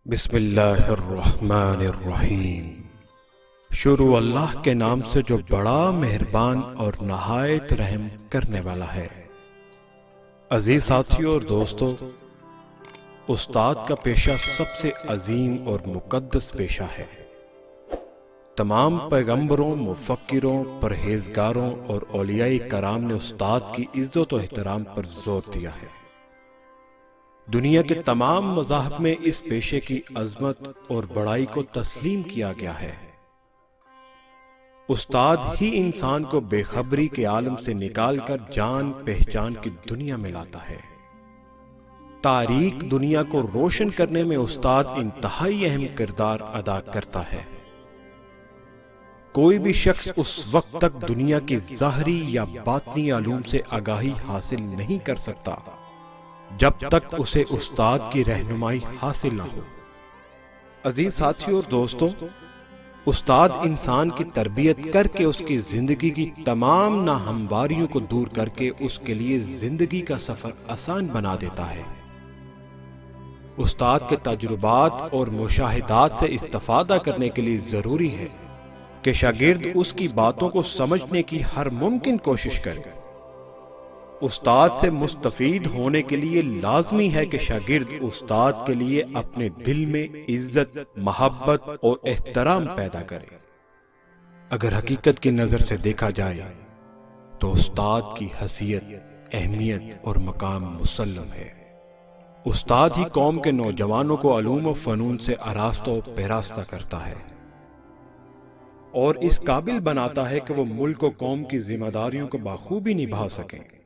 بسم اللہ الرحمن الرحیم۔ شروع اللہ کے نام سے جو بڑا مہربان اور نہایت رحم کرنے والا ہے۔ عزیز ساتھیوں اور دوستو، استاد کا پیشہ سب سے عظیم اور مقدس پیشہ ہے۔ تمام پیغمبروں، مفکروں، پرہیزگاروں اور اولیاء کرام نے استاد کی عزت و احترام پر زور دیا ہے۔ دنیا کے تمام مذاہب میں اس پیشے کی عظمت اور بڑائی کو تسلیم کیا گیا ہے۔ استاد ہی انسان کو بے خبری کے عالم سے نکال کر جان پہچان کی دنیا میں لاتا ہے۔ تاریک دنیا کو روشن کرنے میں استاد انتہائی اہم کردار ادا کرتا ہے۔ کوئی بھی شخص اس وقت تک دنیا کی ظاہری یا باطنی علوم سے آگاہی حاصل نہیں کر سکتا جب تک اسے استاد کی رہنمائی حاصل نہ ہو۔ عزیز ساتھیوں اور دوستو، استاد انسان کی تربیت کر کے اس کی زندگی کی تمام ناہمواریوں کو دور کر کے اس کے لیے زندگی کا سفر آسان بنا دیتا ہے۔ استاد کے تجربات اور مشاہدات سے استفادہ کرنے کے لیے ضروری ہے کہ شاگرد اس کی باتوں کو سمجھنے کی ہر ممکن کوشش کرے۔ استاد سے مستفید ہونے کے لیے لازمی ہے کہ شاگرد استاد کے لیے اپنے دل میں عزت، محبت اور احترام پیدا کرے۔ اگر حقیقت کی نظر سے دیکھا جائے تو استاد کی حیثیت، اہمیت اور مقام مسلم ہے۔ استاد ہی قوم کے نوجوانوں کو علوم و فنون سے آراستہ و پیراستہ کرتا ہے اور اس قابل بناتا ہے کہ وہ ملک و قوم کی ذمہ داریوں کو بخوبی نبھا سکیں۔